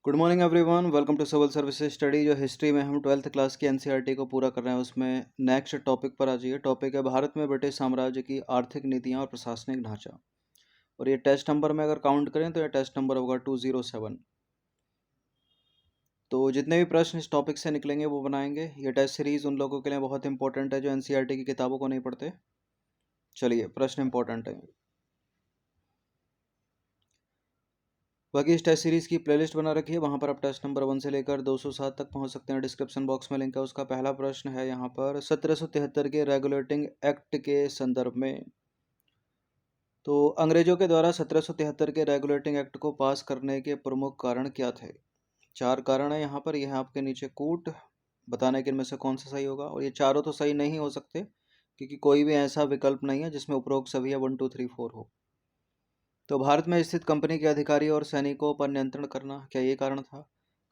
Good morning everyone, welcome to civil services study. जो history में हम 12th क्लास की एनसीईआरटी को पूरा कर रहे हैं उसमें नेक्स्ट टॉपिक पर आ जाइए। टॉपिक है भारत में ब्रिटिश साम्राज्य की आर्थिक नीतियां और प्रशासनिक ढांचा। और ये टेस्ट नंबर में अगर काउंट करें तो ये टेस्ट नंबर होगा 207। तो जितने भी प्रश्न इस टॉपिक से निकलेंगे वो बनाएंगे। ये टेस्ट सीरीज उन लोगों के लिए बहुत इंपॉर्टेंट है जो एनसीईआरटी की किताबों को नहीं पढ़ते। चलिए, प्रश्न इंपॉर्टेंट है। बाकी इस टेस्ट सीरीज़ की प्लेलिस्ट बना रखी है, वहाँ पर आप टेस्ट नंबर 1 से लेकर 207 तक पहुँच सकते हैं। डिस्क्रिप्शन बॉक्स में लिंक है। उसका पहला प्रश्न है यहाँ पर 1773 के रेगुलेटिंग एक्ट के संदर्भ में। तो अंग्रेजों के द्वारा 1773 के रेगुलेटिंग एक्ट को पास करने के प्रमुख कारण क्या थे? 4 कारण है यहाँ पर। यह आपके नीचे कूट बताने के इनमें से कौन सा सही होगा। और ये चारों तो सही नहीं हो सकते क्योंकि कोई भी ऐसा विकल्प नहीं है जिसमें उपरोक्त सभी 1 2 3 4 हो। तो भारत में स्थित कंपनी के अधिकारियों और सैनिकों पर नियंत्रण करना, क्या ये कारण था?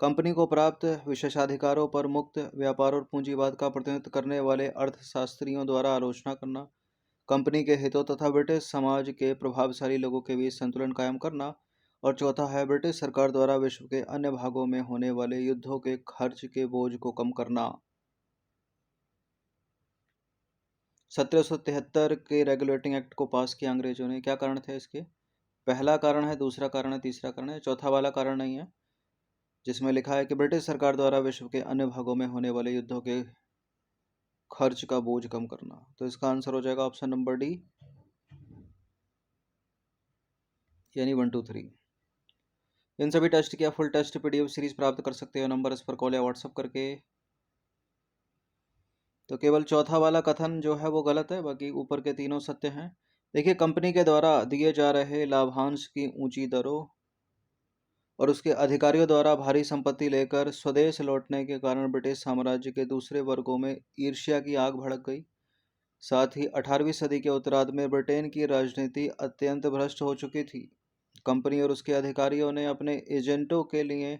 कंपनी को प्राप्त विशेषाधिकारों पर मुक्त व्यापार और पूंजीवाद का प्रतिनिधित्व करने वाले अर्थशास्त्रियों द्वारा आलोचना करना, कंपनी के हितों तथा ब्रिटिश समाज के प्रभावशाली लोगों के बीच संतुलन कायम करना, और चौथा है ब्रिटिश सरकार द्वारा विश्व के अन्य भागों में होने वाले युद्धों के खर्च के बोझ को कम करना। 1773 के रेगुलेटिंग एक्ट को पास किया अंग्रेजों ने, क्या कारण थे इसके? पहला कारण है, दूसरा कारण है, तीसरा कारण है, चौथा वाला कारण नहीं है जिसमें लिखा है कि ब्रिटिश सरकार द्वारा विश्व के अन्य भागों में होने वाले युद्धों के खर्च का बोझ कम करना। तो इसका आंसर हो जाएगा ऑप्शन नंबर डी, यानी 1 2 3। इन सभी टेस्ट की फुल टेस्ट पीडीएफ सीरीज प्राप्त कर सकते हो नंबर इस पर कॉल या व्हाट्सअप करके। तो केवल चौथा वाला कथन जो है वो गलत है, बाकी ऊपर के तीनों सत्य हैं। देखिए, कंपनी के द्वारा दिए जा रहे लाभांश की ऊंची दरों और उसके अधिकारियों द्वारा भारी संपत्ति लेकर स्वदेश लौटने के कारण ब्रिटिश साम्राज्य के दूसरे वर्गों में ईर्ष्या की आग भड़क गई। साथ ही 18वीं सदी के उत्तरार्ध में ब्रिटेन की राजनीति अत्यंत भ्रष्ट हो चुकी थी। कंपनी और उसके अधिकारियों ने अपने एजेंटों के लिए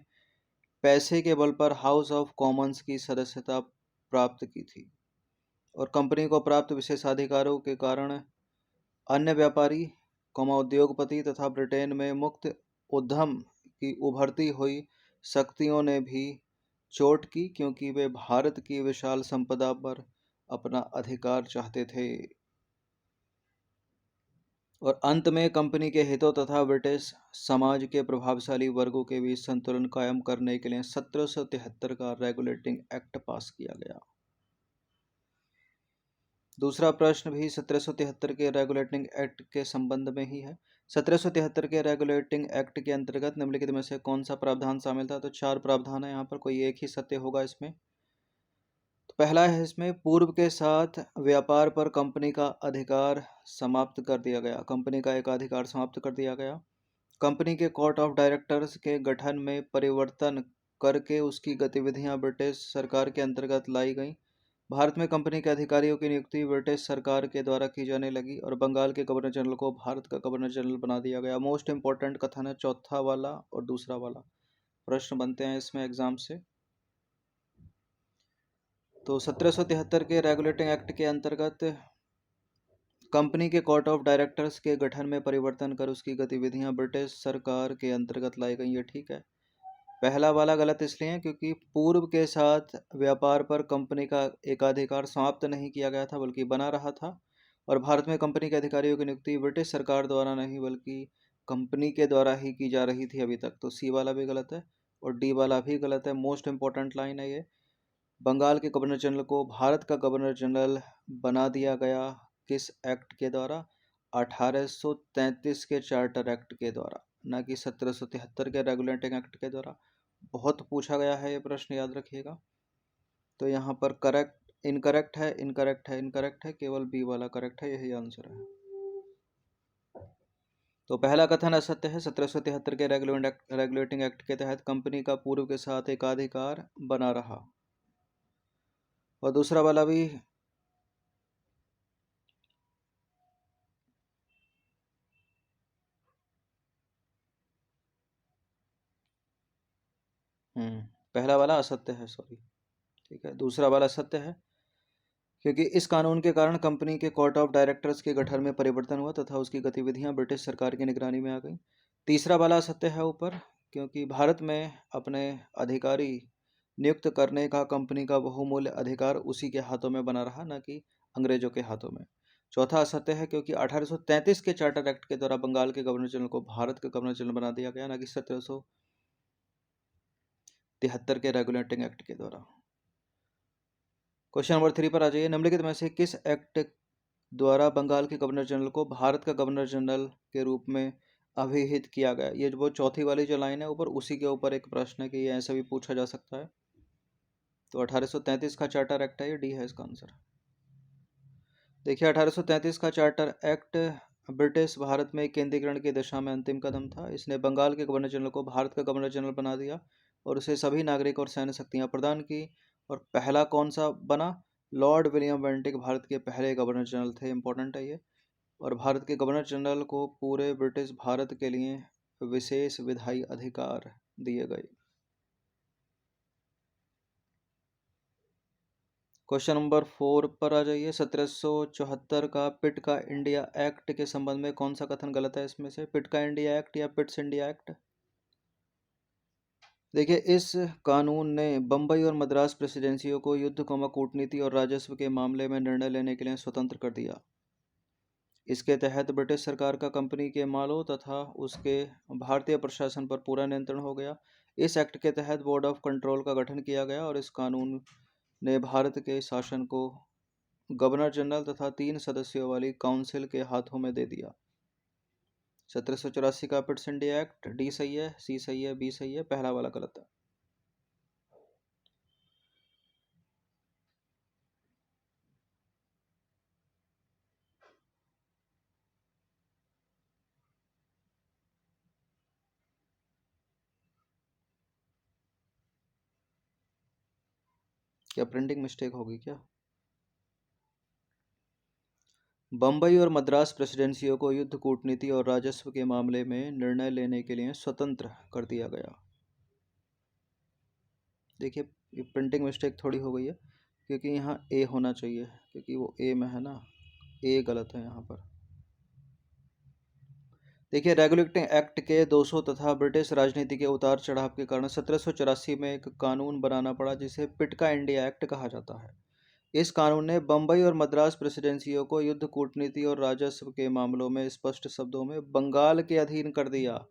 पैसे के बल पर हाउस ऑफ कॉमन्स की सदस्यता प्राप्त की थी, और कंपनी को प्राप्त विशेषाधिकारों के कारण अन्य व्यापारी उद्योगपति तथा ब्रिटेन में मुक्त उद्यम की उभरती हुई शक्तियों ने भी चोट की, क्योंकि वे भारत की विशाल संपदा पर अपना अधिकार चाहते थे। और अंत में कंपनी के हितों तथा ब्रिटिश समाज के प्रभावशाली वर्गों के बीच संतुलन कायम करने के लिए 1773 का रेगुलेटिंग एक्ट पास किया गया। दूसरा प्रश्न भी 1773 के रेगुलेटिंग एक्ट के संबंध में ही है। 1773 के रेगुलेटिंग एक्ट के अंतर्गत निम्नलिखित में से कौन सा प्रावधान शामिल था? तो 4 प्रावधान है यहाँ पर, कोई एक ही सत्य होगा इसमें। तो पहला है इसमें, पूर्व के साथ व्यापार पर कंपनी का अधिकार समाप्त कर दिया गया। कंपनी का एकाधिकार समाप्त कर दिया गया। कंपनी के कोर्ट ऑफ डायरेक्टर्स के गठन में परिवर्तन करके उसकी गतिविधियां ब्रिटिश सरकार के अंतर्गत लाई गईं। भारत में कंपनी के अधिकारियों की नियुक्ति ब्रिटिश सरकार के द्वारा की जाने लगी और बंगाल के गवर्नर जनरल को भारत का गवर्नर जनरल बना दिया गया। मोस्ट इंपॉर्टेंट कथन है चौथा वाला और दूसरा वाला, प्रश्न बनते हैं इसमें एग्जाम से। तो 1773 के रेगुलेटिंग एक्ट के अंतर्गत कंपनी के कोर्ट ऑफ डायरेक्टर्स के गठन में परिवर्तन कर उसकी गतिविधियां ब्रिटिश सरकार के अंतर्गत लाई गई, ये ठीक है। पहला वाला गलत इसलिए है क्योंकि पूर्व के साथ व्यापार पर कंपनी का एकाधिकार समाप्त नहीं किया गया था बल्कि बना रहा था, और भारत में कंपनी के अधिकारियों की नियुक्ति ब्रिटिश सरकार द्वारा नहीं बल्कि कंपनी के द्वारा ही की जा रही थी अभी तक। तो सी वाला भी गलत है और डी वाला भी गलत है। मोस्ट इंपॉर्टेंट लाइन है ये, बंगाल के गवर्नर जनरल को भारत का गवर्नर जनरल बना दिया गया किस एक्ट के द्वारा? 1833 के चार्टर एक्ट के द्वारा, ना कि 1773 के रेगुलेटिंग एक्ट के द्वारा। बहुत पूछा गया है ये प्रश्न, याद रखिएगा। तो यहाँ पर करेक्ट इनकरेक्ट है, इनकरेक्ट है, इनकरेक्ट है, केवल बी वाला करेक्ट है, यही आंसर है। तो पहला कथन असत्य है। 1773 के रेगुलेटिंग एक्ट के तहत कंपनी का पूर्व के साथ एकाधिकार बना रहा, और दूसरा वाला भी पहला वाला असत्य है, सॉरी, ठीक है। दूसरा वाला सत्य है क्योंकि इस कानून के कारण कंपनी के कोर्ट ऑफ डायरेक्टर्स के गठन में परिवर्तन हुआ तथा उसकी गतिविधियां ब्रिटिश सरकार की निगरानी में आ गई। तीसरा वाला सत्य है ऊपर, क्योंकि भारत में अपने अधिकारी नियुक्त करने का कंपनी का बहुमूल्य अधिकार उसी के हाथों में बना रहा, न कि अंग्रेजों के हाथों में। चौथा असत्य है क्योंकि 1833 के चार्टर एक्ट के द्वारा बंगाल के गवर्नर जनरल को भारत का गवर्नर जनरल बना दिया गया, न कि 1773 के रेगुलेटिंग एक्ट के द्वारा। क्वेश्चन नंबर 3 पर आ जाइए। निम्नलिखित में से किस एक्ट द्वारा बंगाल के गवर्नर जनरल को भारत का गवर्नर जनरल के रूप में अभिहित किया गया? ये वो चौथी वाली जो लाइन है ऊपर, उसी के ऊपर एक प्रश्न है कि ये ऐसे भी पूछा जा सकता है। तो 1833 का चार्टर एक्ट है, ये डी है इसका आंसर। देखिए 1833 का चार्टर एक्ट ब्रिटिश भारत में केंद्रीकरण की दिशा में अंतिम कदम था। इसने बंगाल के गवर्नर जनरल को भारत का गवर्नर जनरल बना दिया और उसे सभी नागरिक और सैन्य शक्तियां प्रदान की। और पहला कौन सा बना? लॉर्ड विलियम बेंटिक भारत के पहले गवर्नर जनरल थे, इंपॉर्टेंट है ये। और भारत के गवर्नर जनरल को पूरे ब्रिटिश भारत के लिए विशेष विधायी अधिकार दिए गए। क्वेश्चन नंबर 4 पर आ जाइए। 1774 का पिट का इंडिया एक्ट के संबंध में कौन सा कथन गलत है इसमें से? पिट का इंडिया एक्ट या पिट्स इंडिया एक्ट? देखिए इस कानून ने बम्बई और मद्रास प्रेसिडेंसियों को युद्ध, कूटनीति और राजस्व के मामले में निर्णय लेने के लिए स्वतंत्र कर दिया। इसके तहत ब्रिटिश सरकार का कंपनी के मालों तथा उसके भारतीय प्रशासन पर पूरा नियंत्रण हो गया। इस एक्ट के तहत बोर्ड ऑफ कंट्रोल का गठन किया गया और इस कानून ने भारत के शासन को गवर्नर जनरल तथा 3 सदस्यों वाली काउंसिल के हाथों में दे दिया। 1784 का पिट्स इंडिया एक्ट, डी सही है, सी सही है, बी सही है, पहला वाला गलत है। क्या प्रिंटिंग मिस्टेक होगी क्या? बम्बई और मद्रास प्रेसिडेंसियों को युद्ध, कूटनीति और राजस्व के मामले में निर्णय लेने के लिए स्वतंत्र कर दिया गया। देखिए ये प्रिंटिंग मिस्टेक थोड़ी हो गई है, क्योंकि यहाँ ए होना चाहिए, क्योंकि वो ए में है ना, ए गलत है यहाँ पर। देखिए रेगुलेटिंग एक्ट के 200 तथा ब्रिटिश राजनीति के उतार चढ़ाव के कारण 1784 में एक कानून बनाना पड़ा जिसे पिट का इंडिया एक्ट कहा जाता है। इस कानून ने बम्बई और मद्रास प्रेसिडेंसियों को युद्ध, कूटनीति और राजस्व के मामलों में स्पष्ट शब्दों में बंगाल के अधीन कर दिया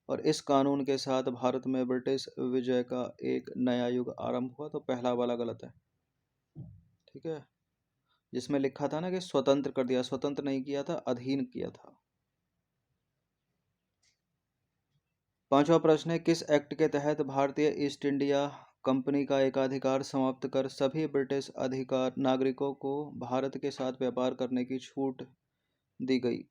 और इस कानून के साथ भारत में ब्रिटिश विजय का एक नया युग आरंभ हुआ। तो पहला वाला गलत है, ठीक है। जिसमें लिखा था ना कि स्वतंत्र कर दिया, स्वतंत्र नहीं किया था, अधीन किया था। पांचवा प्रश्न है, किस एक्ट के तहत भारतीय ईस्ट इंडिया कंपनी का एकाधिकार समाप्त कर सभी ब्रिटिश अधिकार नागरिकों को भारत के साथ व्यापार करने की छूट दी गई?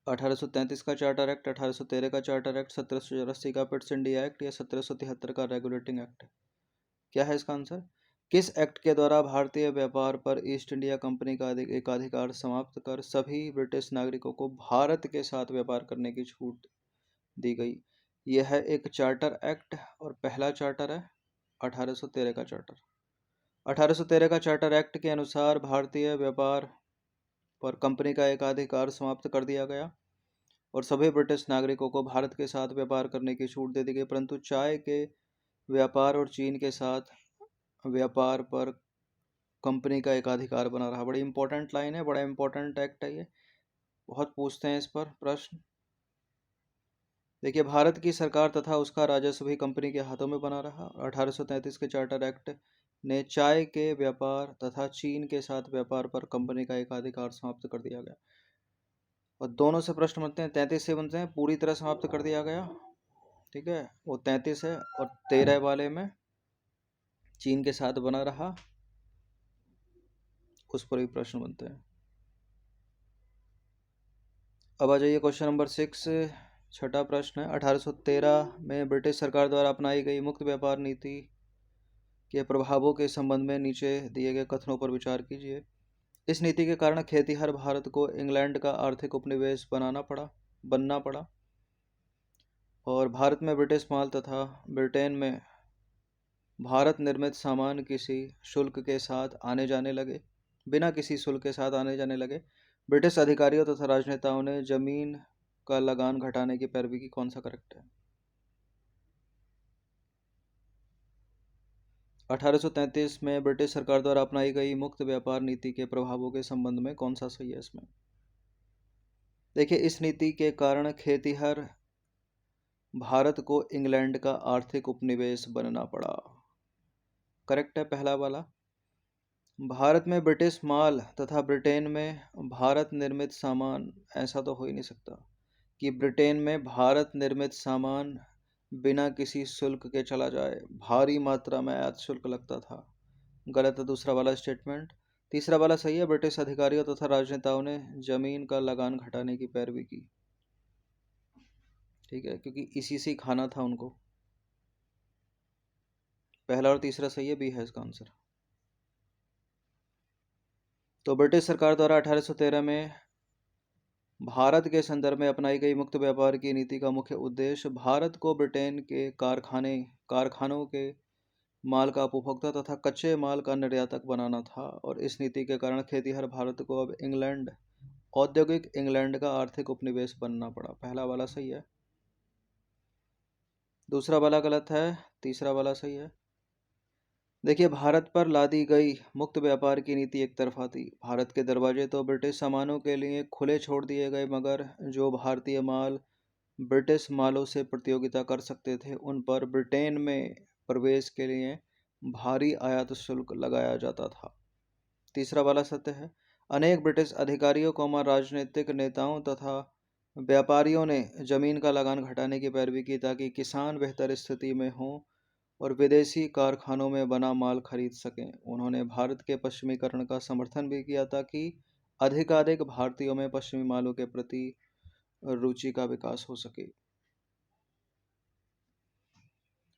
1833 का चार्टर एक्ट, 1813 का चार्टर एक्ट, 1784 का पिट्स इंडिया एक्ट या 1773 का रेगुलेटिंग एक्ट? क्या है इसका आंसर? किस एक्ट के द्वारा भारतीय व्यापार पर ईस्ट इंडिया कंपनी का एकाधिकार समाप्त कर सभी ब्रिटिश नागरिकों को भारत के साथ व्यापार करने की छूट दी गई? यह है एक चार्टर एक्ट और पहला चार्टर है 1813 का चार्टर। 1813 का चार्टर एक्ट के अनुसार भारतीय व्यापार पर कंपनी का एकाधिकार समाप्त कर दिया गया और सभी ब्रिटिश नागरिकों को भारत के साथ व्यापार करने की छूट दे दी गई, परंतु चाय के व्यापार और चीन के साथ व्यापार पर कंपनी का एकाधिकार बना रहा। बड़ी इंपॉर्टेंट लाइन है, बड़ा इंपॉर्टेंट एक्ट है ये, बहुत पूछते हैं इस पर प्रश्न। देखिए भारत की सरकार तथा उसका राजस्व भी कंपनी के हाथों में बना रहा। 1833 के चार्टर एक्ट ने चाय के व्यापार तथा चीन के साथ व्यापार पर कंपनी का एकाधिकार समाप्त कर दिया गया। और दोनों से प्रश्न बनते हैं, 33 से बनते हैं पूरी तरह समाप्त कर दिया गया, ठीक है, वो 33 है। और 13 वाले में चीन के साथ बना रहा, उस पर भी प्रश्न बनते हैं। अब आ जाइए क्वेश्चन नंबर 6, छठा प्रश्न है। 1813 में ब्रिटिश सरकार द्वारा अपनाई गई मुक्त व्यापार नीति के प्रभावों के संबंध में नीचे दिए गए कथनों पर विचार कीजिए। इस नीति के कारण खेतिहर भारत को इंग्लैंड का आर्थिक उपनिवेश बनना पड़ा और भारत में ब्रिटिश माल तथा ब्रिटेन में भारत निर्मित सामान किसी शुल्क के साथ आने जाने लगे, बिना किसी शुल्क के साथ आने जाने लगे। ब्रिटिश अधिकारियों तथा राजनेताओं ने जमीन का लगान घटाने की पैरवी की, कौन सा करेक्ट है? 1833 में ब्रिटिश सरकार द्वारा अपनाई गई मुक्त व्यापार नीति के प्रभावों के संबंध में कौन सा सही है इसमें? देखिए, इस नीति के कारण खेतिहर भारत को इंग्लैंड का आर्थिक उपनिवेश बनना पड़ा। करेक्ट है पहला वाला। भारत में ब्रिटिश माल तथा ब्रिटेन में भारत निर्मित सामान, ऐसा तो हो ही नहीं सकता कि ब्रिटेन में भारत निर्मित सामान बिना किसी शुल्क के चला जाए, भारी मात्रा में आयात शुल्क लगता था। गलत है दूसरा वाला स्टेटमेंट। तीसरा वाला सही है, ब्रिटिश अधिकारियों तथा राजनेताओं ने जमीन का लगान घटाने की पैरवी की। ठीक है, क्योंकि इसी से खाना था उनको। पहला और तीसरा सही है, बी है इसका आंसर। तो ब्रिटिश सरकार द्वारा 1813 में भारत के संदर्भ में अपनाई गई मुक्त व्यापार की नीति का मुख्य उद्देश्य भारत को ब्रिटेन के कारखानों के माल का उपभोक्ता तथा कच्चे माल का निर्यातक बनाना था, और इस नीति के कारण खेतीहर भारत को अब औद्योगिक इंग्लैंड का आर्थिक उपनिवेश बनना पड़ा। पहला वाला सही है, दूसरा वाला गलत है, तीसरा वाला सही है। देखिए, भारत पर लादी गई मुक्त व्यापार की नीति एक तरफा थी। भारत के दरवाजे तो ब्रिटिश सामानों के लिए खुले छोड़ दिए गए, मगर जो भारतीय माल ब्रिटिश मालों से प्रतियोगिता कर सकते थे, उन पर ब्रिटेन में प्रवेश के लिए भारी आयात शुल्क लगाया जाता था। तीसरा वाला सत्य है, अनेक ब्रिटिश अधिकारियों राजनीतिक नेताओं तथा व्यापारियों ने जमीन का लगान घटाने की पैरवी की, ताकि किसान बेहतर स्थिति में हों और विदेशी कारखानों में बना माल खरीद सकें। उन्होंने भारत के पश्चिमीकरण का समर्थन भी किया, ताकि अधिकाधिक भारतीयों में पश्चिमी मालों के प्रति रुचि का विकास हो सके।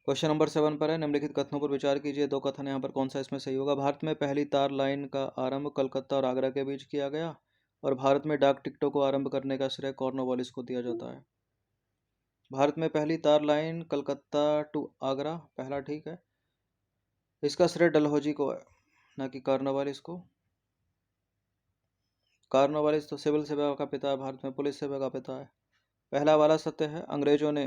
क्वेश्चन नंबर 7 पर है, निम्नलिखित कथनों पर विचार कीजिए। दो कथन यहाँ पर, कौन सा इसमें सही होगा? भारत में पहली तार लाइन का आरंभ कलकत्ता और आगरा के बीच किया गया, और भारत में डाक टिकटों को आरंभ करने का श्रेय कॉर्नवालिस को दिया जाता है। भारत में पहली तार लाइन कलकत्ता टू आगरा, पहला ठीक है। इसका श्रेय डलहौजी को है, ना कि कॉर्नवालिस को। कॉर्नवालिस तो सिविल सेवा का पिता है, भारत में पुलिस सेवा का पिता है। पहला वाला सत्य है, अंग्रेजों ने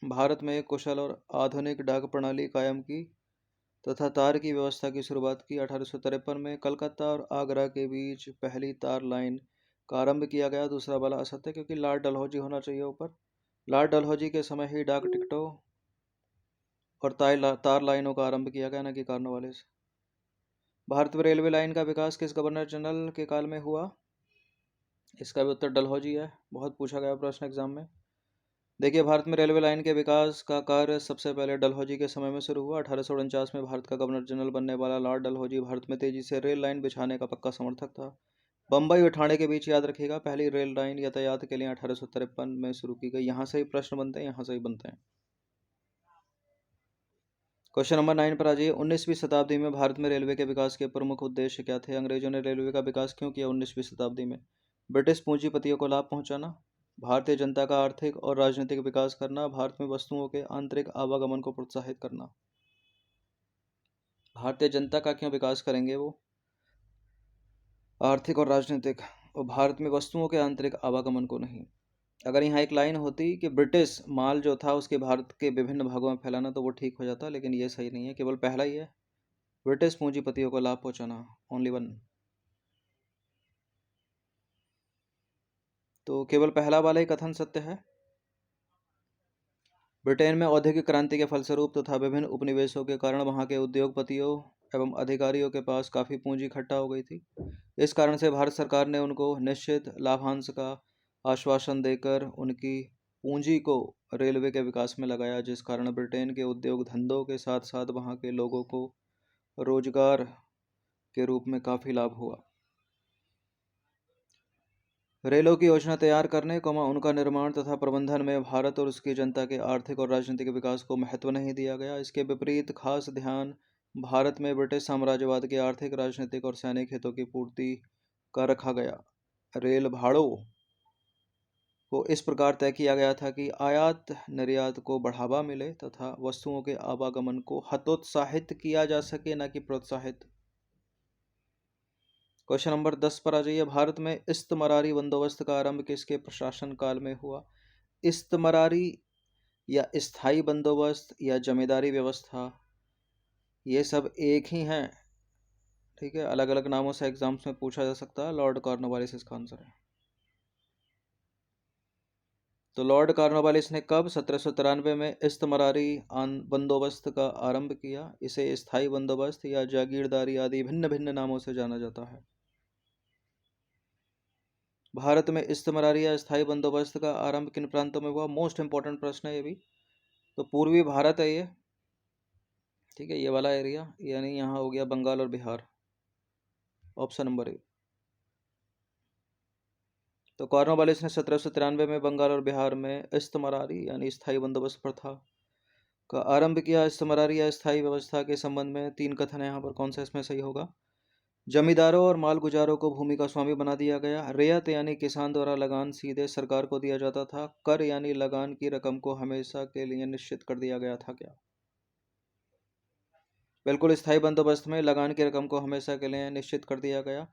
भारत में एक कुशल और आधुनिक डाक प्रणाली कायम की तथा तार की व्यवस्था की शुरुआत की। 1853 में कलकत्ता और आगरा के बीच पहली तार लाइन का आरंभ किया गया। दूसरा वाला असत्य, क्योंकि लॉर्ड डलहौजी होना चाहिए ऊपर। लॉर्ड डलहौजी के समय ही डाक टिकटों और तार लाइनों का आरंभ किया गया, न कि कॉर्नवालिस। भारत में रेलवे लाइन का विकास किस गवर्नर जनरल के काल में हुआ? इसका भी उत्तर डलहौजी है, बहुत पूछा गया प्रश्न एग्जाम में। देखिए, भारत में रेलवे लाइन के विकास का कार्य सबसे पहले डलहौजी के समय में शुरू हुआ। 1849 में भारत का गवर्नर जनरल बनने वाला लॉर्ड डलहौजी भारत में तेजी से रेल लाइन बिछाने का पक्का समर्थक था। बम्बई और ठाणे के बीच, याद रखिएगा, पहली रेल लाइन यातायात के लिए 1853 में शुरू की गई। यहाँ से ही प्रश्न बनते हैं, यहाँ से ही बनते हैं। क्वेश्चन नंबर 9 पर आ जाइए। 19वीं शताब्दी में भारत में रेलवे के विकास के प्रमुख उद्देश्य क्या थे? अंग्रेजों ने रेलवे का विकास क्यों किया 19वीं शताब्दी में? ब्रिटिश पूंजीपतियों को लाभ पहुंचाना, भारतीय जनता का आर्थिक और राजनीतिक विकास करना, भारत में वस्तुओं के आंतरिक आवागमन को प्रोत्साहित करना। भारतीय जनता का क्यों विकास करेंगे वो? आर्थिक और राजनीतिक, और भारत में वस्तुओं के आंतरिक आवागमन को नहीं। अगर यहाँ एक लाइन होती कि ब्रिटिश माल जो था उसके भारत के विभिन्न भागों में फैलाना, तो वो ठीक हो जाता, लेकिन ये सही नहीं है, केवल पहला ही है, ब्रिटिश पूंजीपतियों को लाभ पहुंचाना, ओनली वन। तो केवल पहला वाला ही कथन सत्य है। ब्रिटेन में औद्योगिक क्रांति के फलस्वरूप तथा विभिन्न उपनिवेशों के कारण वहां के उद्योगपतियों एवं अधिकारियों के पास काफ़ी पूंजी इकट्ठा हो गई थी। इस कारण से भारत सरकार ने उनको निश्चित लाभांश का आश्वासन देकर उनकी पूंजी को रेलवे के विकास में लगाया, जिस कारण ब्रिटेन के उद्योग धंधों के साथ साथ वहां के लोगों को रोजगार के रूप में काफ़ी लाभ हुआ। रेलों की योजना तैयार करने, उनका निर्माण तथा प्रबंधन में भारत और उसकी जनता के आर्थिक और राजनीतिक विकास को महत्व नहीं दिया गया। इसके विपरीत खास ध्यान भारत में ब्रिटिश साम्राज्यवाद के आर्थिक, राजनीतिक और सैनिक हितों की पूर्ति का रखा गया। रेल भाड़ों को इस प्रकार तय किया गया था कि आयात निर्यात को बढ़ावा मिले तथा वस्तुओं के आवागमन को हतोत्साहित किया जा सके, न कि प्रोत्साहित। क्वेश्चन नंबर 10 पर आ जाइए। भारत में इस्तमरारी बंदोबस्त का आरंभ किसके प्रशासन काल में हुआ? इस्तमरारी या स्थायी बंदोबस्त या जमींदारी व्यवस्था, ये सब एक ही हैं। ठीक है, अलग अलग नामों से एग्जाम्स में पूछा जा सकता है। लॉर्ड कॉर्नवालिस इसका आंसर है। तो लॉर्ड कॉर्नवालिस ने कब 1793 में इस्तमरारी बंदोबस्त का आरंभ किया? इसे स्थायी बंदोबस्त या जागीरदारी आदि भिन्न भिन्न नामों से जाना जाता है। भारत में इस्तमरारी या स्थायी बंदोबस्त का आरंभ किन प्रांतों में हुआ? मोस्ट इंपॉर्टेंट प्रश्न है ये भी। तो पूर्वी भारत है ये, ठीक है, ये वाला एरिया, यानी यहाँ हो गया बंगाल और बिहार, ऑप्शन नंबर ए। तो कॉर्नवालिस ने 1793 में बंगाल और बिहार में इस्तमरारी यानी स्थायी बंदोबस्त प्रथा का आरंभ किया। इस्तमरारी या स्थायी व्यवस्था के संबंध में 3 कथन है यहाँ पर, कौन सा इसमें सही होगा? जमींदारों और मालगुजारों को भूमि का स्वामी बना दिया गया। रेयत यानी किसान द्वारा लगान सीधे सरकार को दिया जाता था। कर यानी लगान की रकम को हमेशा के लिए निश्चित कर दिया गया था। क्या? बिल्कुल, स्थायी बंदोबस्त में लगान की रकम को हमेशा के लिए निश्चित कर दिया गया।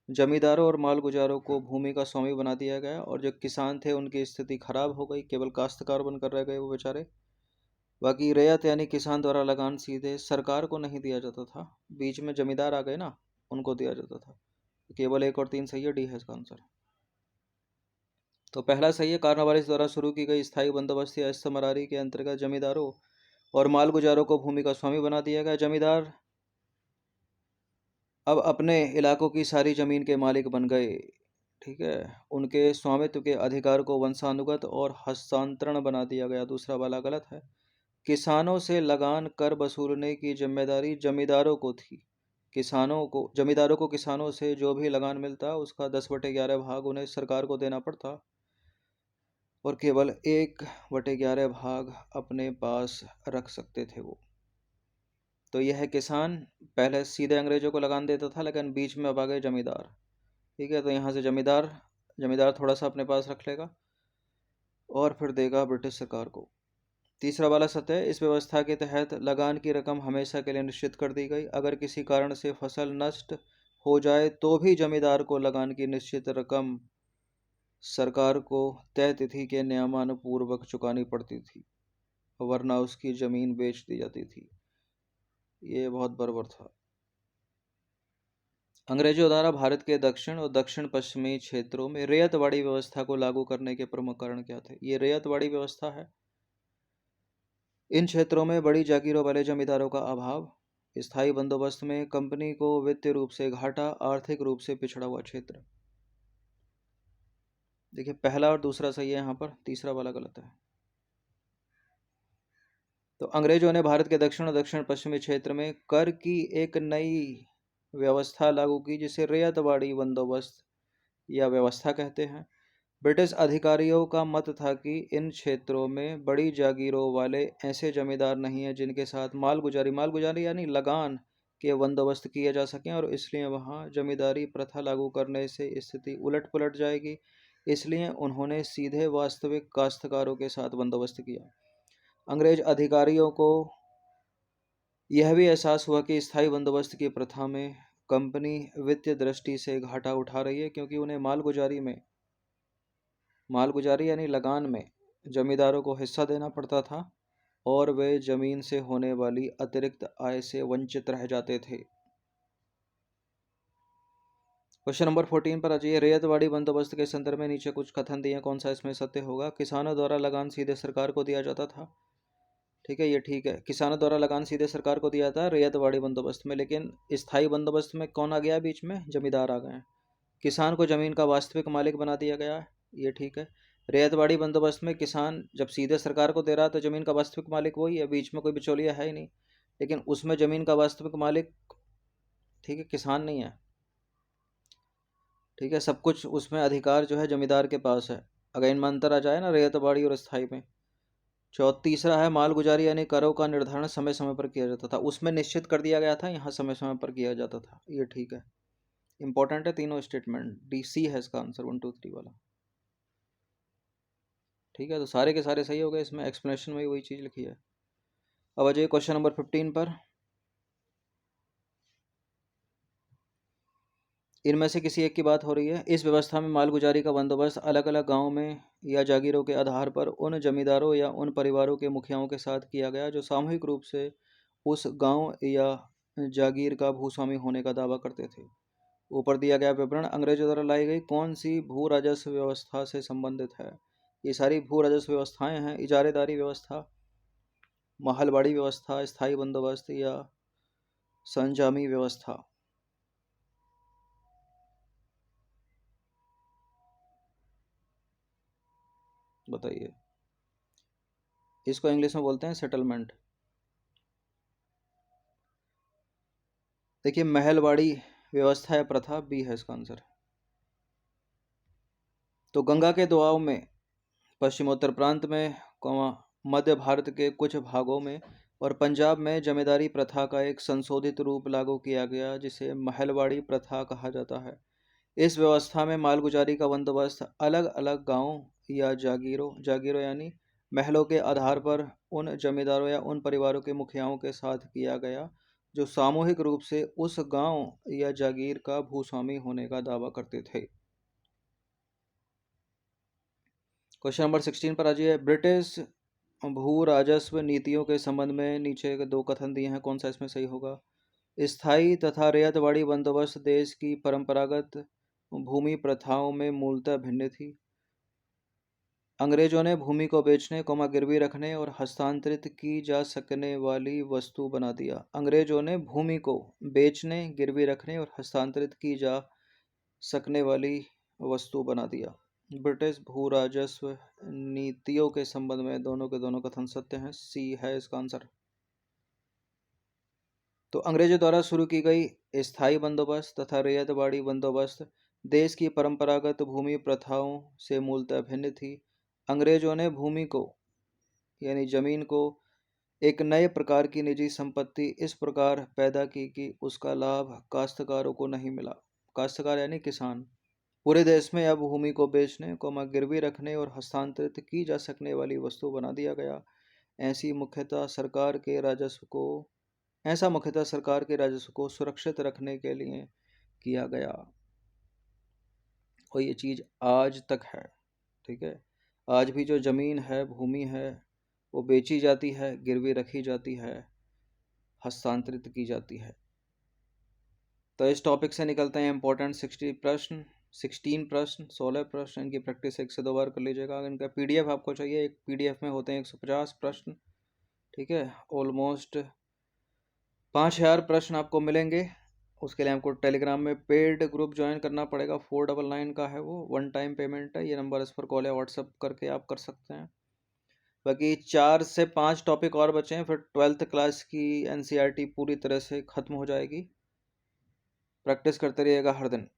जमींदारों और मालगुजारों को भूमि का स्वामी बना दिया गया और जो किसान थे उनकी स्थिति खराब हो गई, केवल काश्तकार बनकर रह गए वो बेचारे। बाकी रेयत यानी किसान द्वारा लगान सीधे सरकार को नहीं दिया जाता था, बीच में जमींदार आ गए ना, उनको दिया जाता था। केवल 1 और 3 सही है, डी है इसका आंसर। तो पहला सही है, कॉर्नवालिस द्वारा शुरू की गई स्थायी बंदोबस्त या इस्तमरारी के अंतर्गत जमींदारों और मालगुजारों को भूमि का स्वामी बना दिया गया। जमींदार अब अपने इलाकों की सारी जमीन के मालिक बन गए। ठीक है, उनके स्वामित्व के अधिकार को वंशानुगत और हस्तांतरण बना दिया गया। दूसरा वाला गलत है। किसानों से लगान कर वसूलने की जिम्मेदारी जमींदारों को थी। जमींदारों को किसानों से जो भी लगान मिलता उसका 10/11 भाग उन्हें सरकार को देना पड़ता और केवल 1/11 भाग अपने पास रख सकते थे वो। तो यह किसान पहले सीधे अंग्रेजों को लगान देता था, लेकिन बीच में अब आ गए जमींदार। ठीक है, तो यहाँ से जमींदार थोड़ा सा अपने पास रख लेगा और फिर देगा ब्रिटिश सरकार को। तीसरा वाला सत्य है, इस व्यवस्था के तहत लगान की रकम हमेशा के लिए निश्चित कर दी गई। अगर किसी कारण से फसल नष्ट हो जाए तो भी जमींदार को लगान की निश्चित रकम सरकार को तय तिथि के नियमानुपूर्वक चुकानी पड़ती थी, वरना उसकी जमीन बेच दी जाती थी। ये बहुत बर्बर था। अंग्रेजों द्वारा भारत के दक्षिण और दक्षिण पश्चिमी क्षेत्रों में रेयतवाड़ी व्यवस्था को लागू करने के प्रमुख कारण क्या थे? ये रेयतवाड़ी व्यवस्था है। इन क्षेत्रों में बड़ी जागीरों वाले जमींदारों का अभाव, स्थायी बंदोबस्त में कंपनी को वित्तीय रूप से घाटा, आर्थिक रूप से पिछड़ा हुआ क्षेत्र। देखिए, पहला और दूसरा सही है यहाँ पर, तीसरा वाला गलत है। तो अंग्रेजों ने भारत के दक्षिण और दक्षिण पश्चिमी क्षेत्र में कर की एक नई व्यवस्था लागू की जिसे रेयतवाड़ी बंदोबस्त या व्यवस्था कहते हैं। ब्रिटिश अधिकारियों का मत था कि इन क्षेत्रों में बड़ी जागीरों वाले ऐसे जमींदार नहीं हैं जिनके साथ मालगुजारी यानी लगान के बंदोबस्त किए जा सकें, और इसलिए वहाँ जमींदारी प्रथा लागू करने से स्थिति उलट पुलट जाएगी। इसलिए उन्होंने सीधे वास्तविक काश्तकारों के साथ बंदोबस्त किया। अंग्रेज अधिकारियों को यह भी एहसास हुआ कि स्थायी बंदोबस्त की प्रथा में कंपनी वित्तीय दृष्टि से घाटा उठा रही है, क्योंकि उन्हें मालगुजारी यानी लगान में जमींदारों को हिस्सा देना पड़ता था और वे जमीन से होने वाली अतिरिक्त आय से वंचित रह जाते थे। क्वेश्चन नंबर 14 पर आ जाइए। रेयतवाड़ी बंदोबस्त के संदर्भ में नीचे कुछ कथन दिए, कौन सा इसमें सत्य होगा? किसानों द्वारा लगान सीधे सरकार को दिया जाता था। ठीक है, ये ठीक है, किसानों द्वारा लगान सीधे सरकार को दिया था रेयतवाड़ी बंदोबस्त में, लेकिन स्थायी बंदोबस्त में कौन आ गया बीच में? जमींदार आ गए हैं। किसान को जमीन का वास्तविक मालिक बना दिया गया है, ये ठीक है। रेयतवाड़ी बंदोबस्त में किसान जब सीधे सरकार को दे रहा है तो जमीन का वास्तविक मालिक वही है, बीच में कोई बिचौलिया है ही नहीं। लेकिन उसमें जमीन का वास्तविक मालिक, ठीक है, किसान नहीं है। ठीक है, सब कुछ उसमें अधिकार जो है जमींदार के पास है। अगर इनमें अंतर आ जाए ना रेयतवाड़ी और स्थायी में। तीसरा है, मालगुजारी यानी करों का निर्धारण समय समय पर किया जाता था। उसमें निश्चित कर दिया गया था, यहाँ समय समय पर किया जाता था, ये ठीक है। इंपॉर्टेंट है तीनों स्टेटमेंट, डी सी है इसका आंसर, 1 2 3 वाला। ठीक है, तो सारे के सारे सही हो गए, इसमें एक्सप्लेनेशन में वही चीज़ लिखी है। अब आ जाइए क्वेश्चन नंबर 15 पर। इनमें से किसी एक की बात हो रही है। इस व्यवस्था में मालगुजारी का बंदोबस्त अलग अलग गांवों में या जागीरों के आधार पर उन जमींदारों या उन परिवारों के मुखियाओं के साथ किया गया जो सामूहिक रूप से उस गांव या जागीर का भूस्वामी होने का दावा करते थे। ऊपर दिया गया विवरण अंग्रेजों द्वारा लाई गई कौन सी भू राजस्व व्यवस्था से संबंधित है? ये सारी भू राजस्व व्यवस्थाएं हैं। इजारेदारी व्यवस्था, महलबाड़ी व्यवस्था, स्थायी बंदोबस्त या संजामी व्यवस्था। बताइए। इसको इंग्लिश में बोलते हैं सेटलमेंट। देखिए, महलबाड़ी व्यवस्था या प्रथा बी है इसका आंसर। तो गंगा के दोआब में पश्चिमोत्तर प्रांत में, मध्य भारत के कुछ भागों में और पंजाब में जमींदारी प्रथा का एक संशोधित रूप लागू किया गया जिसे महलबाड़ी प्रथा कहा जाता है। इस व्यवस्था में मालगुजारी का बंदोबस्त अलग अलग गांवों या जागीरों यानी महलों के आधार पर उन जमींदारों या उन परिवारों के मुखियाओं के साथ किया गया जो सामूहिक रूप से उस गांव या जागीर का भूस्वामी होने का दावा करते थे। क्वेश्चन नंबर 16 पर आ जाइए। ब्रिटिश भू राजस्व नीतियों के संबंध में नीचे के दो कथन दिए हैं, कौन सा इसमें सही होगा? स्थायी तथा रैयतवाड़ी बंदोबस्त देश की परंपरागत भूमि प्रथाओं में मूलतः भिन्न थी। अंग्रेजों ने भूमि को बेचने, गिरवी रखने और हस्तांतरित की जा सकने वाली वस्तु बना दिया। अंग्रेजों ने भूमि को बेचने, गिरवी रखने और हस्तांतरित की जा सकने वाली वस्तु बना दिया। ब्रिटिश भू राजस्व नीतियों के संबंध में दोनों के दोनों कथन सत्य हैं। सी है इसका आंसर। तो अंग्रेजों द्वारा शुरू की गई स्थायी बंदोबस्त तथा रैयतवाड़ी बंदोबस्त देश की परंपरागत भूमि प्रथाओं से मूलतः भिन्न थी। अंग्रेजों ने भूमि को यानी जमीन को एक नए प्रकार की निजी संपत्ति इस प्रकार पैदा की कि उसका लाभ काश्तकारों को नहीं मिला। काश्तकार यानी किसान। पूरे देश में अब भूमि को बेचने, गिरवी रखने और हस्तांतरित की जा सकने वाली वस्तु बना दिया गया। ऐसा मुख्यतः सरकार के राजस्व को सुरक्षित रखने के लिए किया गया और ये चीज़ आज तक है। ठीक है, आज भी जो ज़मीन है, भूमि है, वो बेची जाती है, गिरवी रखी जाती है, हस्तांतरित की जाती है। तो इस टॉपिक से निकलते हैं इंपॉर्टेंट 16 प्रश्न, 16 प्रश्न। इनकी प्रैक्टिस 1 से 2 बार कर लीजिएगा। इनका पीडीएफ आपको चाहिए, एक पीडीएफ में होते हैं 150 प्रश्न। ठीक है, ऑलमोस्ट 5000 प्रश्न आपको मिलेंगे। उसके लिए आपको टेलीग्राम में पेड ग्रुप ज्वाइन करना पड़ेगा। 499 का है वो, 1 टाइम पेमेंट है। ये नंबर इस पर कॉल या व्हाट्सअप करके आप कर सकते हैं। बाकी 4 से 5 टॉपिक और बचे हैं, फिर 12th क्लास की एनसीईआरटी पूरी तरह से ख़त्म हो जाएगी। प्रैक्टिस करते रहिएगा हर दिन।